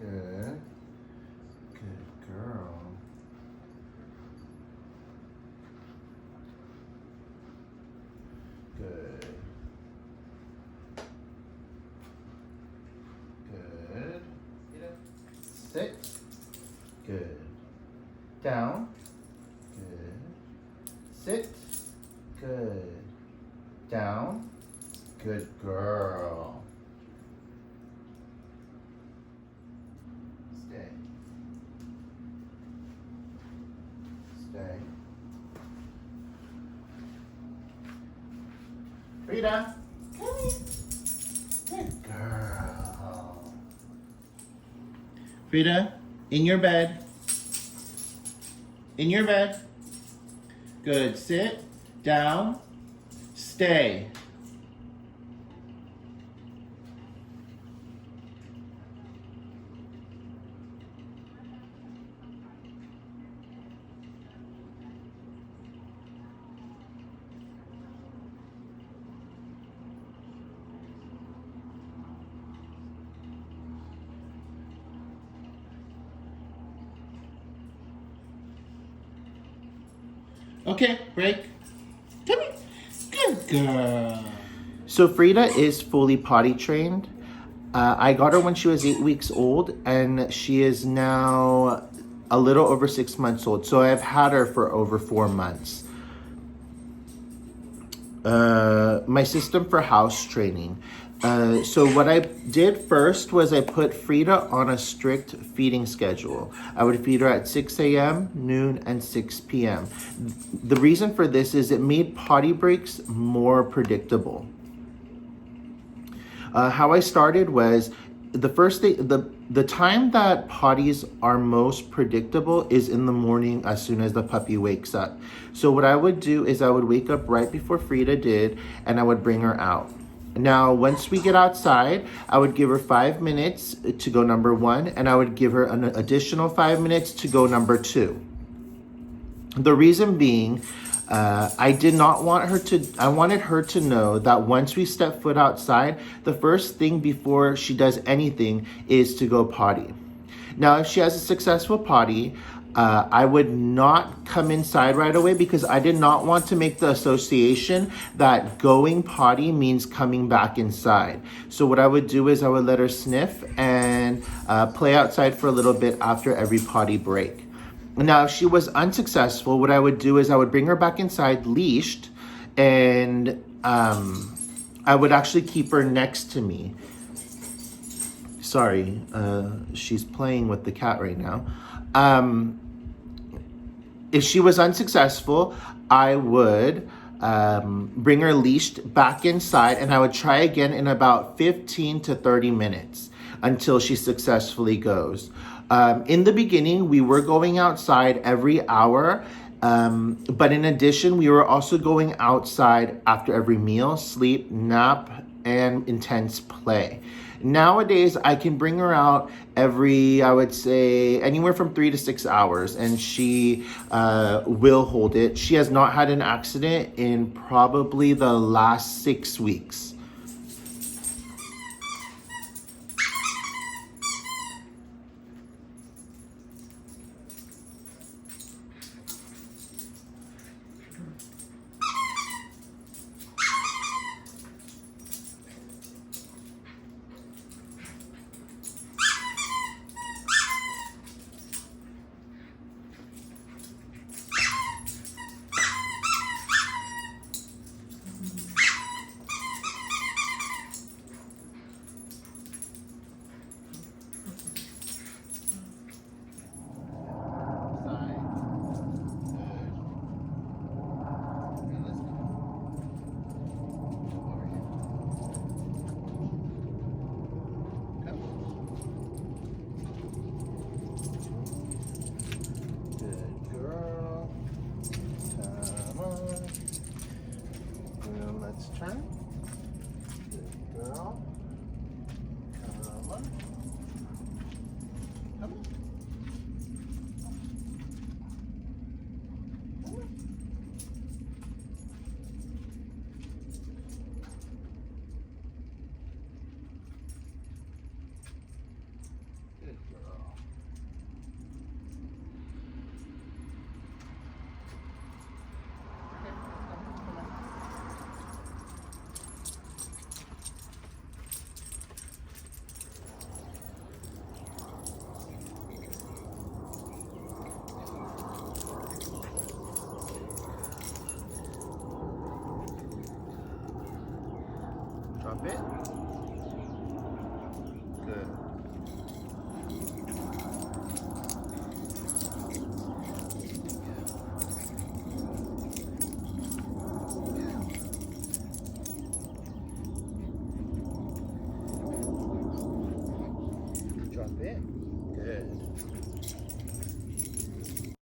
Good. Good girl. Good. Good. Sit. Good. Down. Good. Sit. Good. Down. Good girl. Stay. Stay. Frida. Come here. Good girl. Frida, in your bed. In your bed. Good. Sit. Down. Stay. Okay, break. Come here. Good girl. So Frida is fully potty trained. I got her when she was 8 weeks old, and she is now a little over 6 months old. So I've had her for over 4 months. My system for house training. So what I did first was I put Frida on a strict feeding schedule. I would feed her at 6 a.m., noon, and 6 p.m. The reason for this is it made potty breaks more predictable. How I started was the first day, the time that potties are most predictable is in the morning as soon as the puppy wakes up. So what I would do is I would wake up right before Frida did, and I would bring her out. Now, once we get outside, I would give her 5 minutes to go number 1, and I would give her an additional 5 minutes to go number 2. The reason being, I wanted her to know that once we step foot outside, the first thing before she does anything is to go potty. Now, if she has a successful potty, I would not come inside right away because I did not want to make the association that going potty means coming back inside. So what I would do is I would let her sniff and play outside for a little bit after every potty break. Now, if she was unsuccessful, what I would do is I would bring her back inside leashed, and I would actually keep her next to me. Sorry, she's playing with the cat right now. If she was unsuccessful, I would bring her leashed back inside, and I would try again in about 15 to 30 minutes until she successfully goes. In the beginning, we were going outside every hour, but in addition, we were also going outside after every meal, sleep, nap, and intense play. Nowadays, I can bring her out every, I would say, anywhere from 3 to 6 hours, and she will hold it. She has not had an accident in probably the last 6 weeks.